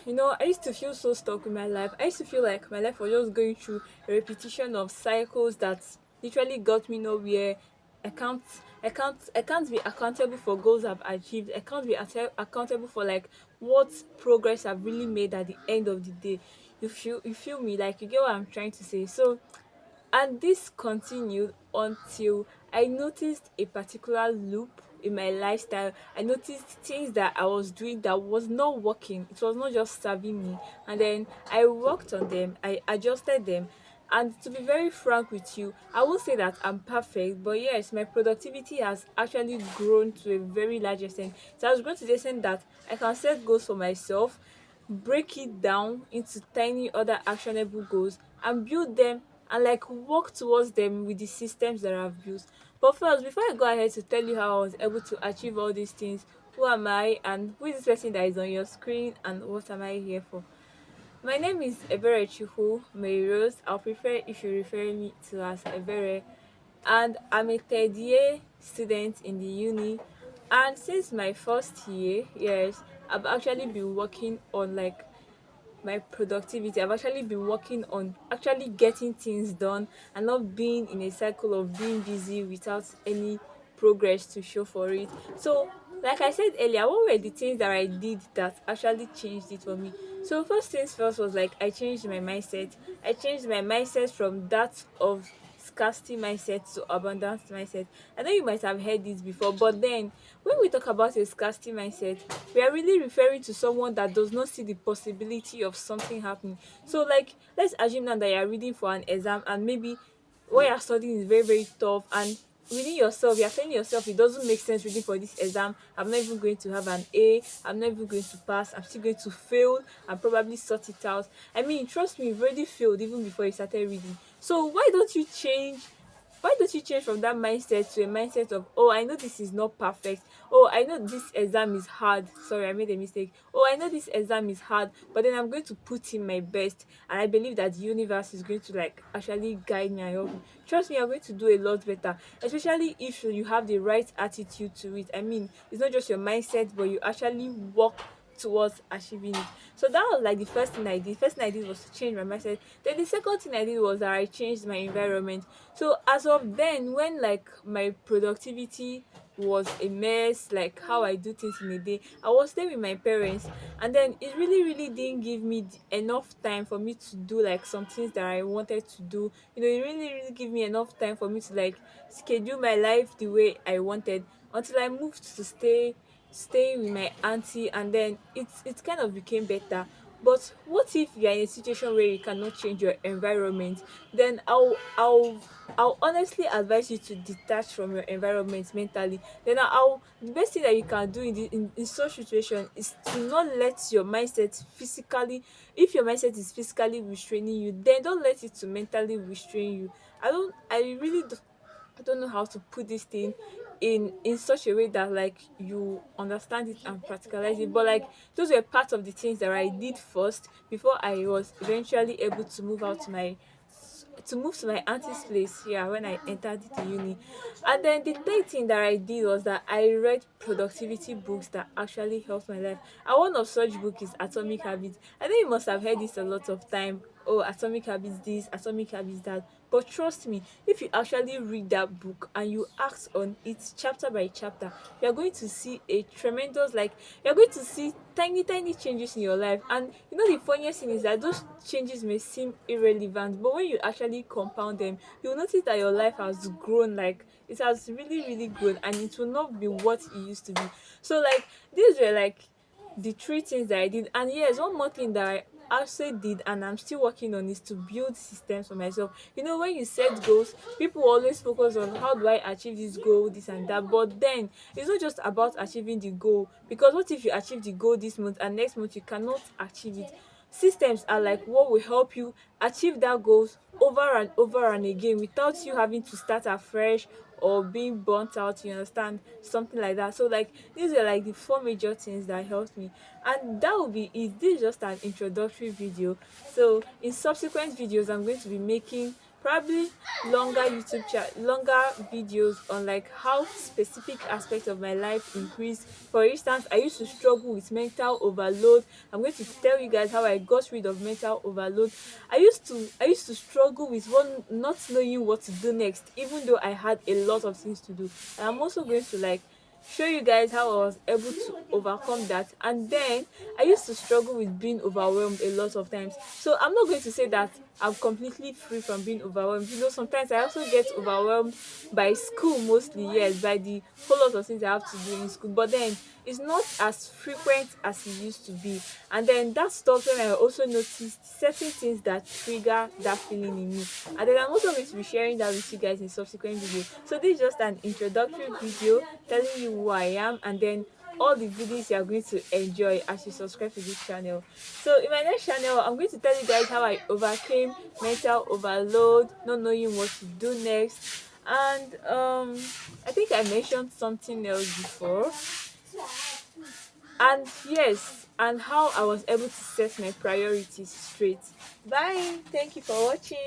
I used to feel so stuck in my life. I used to feel like my life was just going through a repetition of cycles that literally got me nowhere. I can't be accountable for goals I've achieved. I can't be accountable for like what progress I've really made at the end of the day. You feel me? Like, you get what I'm trying to say. So, and this continued until I noticed a particular loop in my lifestyle. I noticed things that I was doing that was not working. It was not just serving me. And then I worked on them, I adjusted them. And to be very frank with you, I won't say that I'm perfect, but yes, my productivity has actually grown to a very large extent. So I was grown to the extent that I can set goals for myself, break it down into tiny other actionable goals, and build them and like work towards them with the systems that I've built. But first, before I go ahead to tell you how I was able to achieve all these things, who am I and who is this person that is on your screen and what am I here for? My name is Eberechukwu Mary Rose. I'll prefer if you refer me to as Ebere, and I'm a third year student in the uni. And since my first year, yes, I've actually been working on like my productivity. I've actually been working on actually getting things done and not being in a cycle of being busy without any progress to show for it. So, like I said earlier, what were the things that I did that actually changed it for me? So, first things first was like I changed my mindset. I changed my mindset from that of scarcity mindset to abundance mindset. I know you might have heard this before, but then when we talk about a scarcity mindset, we are really referring to someone that does not see the possibility of something happening. So, like, let's assume now that you are reading for an exam and maybe what you're studying is very, very tough, and within yourself, you're telling yourself it doesn't make sense reading for this exam. I'm not even going to have an A, I'm not even going to pass, I'm still going to fail and probably sort it out. I mean, trust me, you've already failed even before you started reading. So, why don't you change from that mindset to a mindset of, oh, I know this is not perfect, oh, I know this exam is hard, sorry, I made a mistake, oh, I know this exam is hard, but then I'm going to put in my best, and I believe that the universe is going to like actually guide me and help me. Trust me, I'm going to do a lot better, especially if you have the right attitude to it. I mean, it's not just your mindset, but you actually work towards achieving it. So that was like the first thing I did. First thing I did was to change my mindset. Then the second thing I did was that I changed my environment. So as of then, when like my productivity was a mess, like how I do things in a day, I was staying with my parents, and then it really, really didn't give me enough time for me to do like some things that I wanted to do. It really, really gave me enough time for me to like schedule my life the way I wanted until I moved to stay with my auntie, and then it kind of became better. But what if you are in a situation where you cannot change your environment? Then I'll honestly advise you to detach from your environment mentally. Then the best thing that you can do in such situation is to not let your mindset physically, if your mindset is physically restraining you, then don't let it to mentally restrain you. I don't know how to put this thing in such a way that like you understand it and practicalize it, but like those were part of the things that I did first before I was eventually able to move to my auntie's place here when I entered the uni. And then the third thing that I did was that I read productivity books that actually helped my life. And one of such book is Atomic Habits. I think you must have heard this a lot of time. Oh, Atomic Habits this, Atomic Habits that. But trust me, if you actually read that book and you act on it chapter by chapter, you're going to see a tremendous, like, you're going to see tiny, tiny changes in your life. And the funniest thing is that those changes may seem irrelevant, but when you actually compound them, you'll notice that your life has grown, like, it has really, really grown, and it will not be what it used to be. So, like, these were like the three things that I did. And yes, one more thing that I also did and I'm still working on is to build systems for myself. When you set goals, people always focus on how do I achieve this goal, this and that. But then it's not just about achieving the goal, because what if you achieve the goal this month and next month you cannot achieve it? Systems are like what will help you achieve that goals over and over and again without you having to start afresh or being burnt out, you understand, something like that. So like these are like the four major things that helped me, and that will be it. This is just an introductory video. So in subsequent videos I'm going to be making probably longer videos on like how specific aspects of my life increase. For instance, I used to struggle with mental overload. I'm going to tell you guys how I got rid of mental overload. I used to struggle with one not knowing what to do next, even though I had a lot of things to do. And I'm also going to like show you guys how I was able to overcome that. And then I used to struggle with being overwhelmed a lot of times. So I'm not going to say that I'm completely free from being overwhelmed. Sometimes I also get overwhelmed by school mostly, yes, by the whole lot of things I have to do in school. But then it's not as frequent as it used to be. And then that stuff when I also noticed certain things that trigger that feeling in me. And then I'm also going to be sharing that with you guys in subsequent videos. So this is just an introductory video telling you who I am, and then all the videos you are going to enjoy as you subscribe to this channel. So in my next channel, I'm going to tell you guys how I overcame mental overload, not knowing what to do next. And I think I mentioned something else before. And yes, and how I was able to set my priorities straight. Bye. Thank you for watching.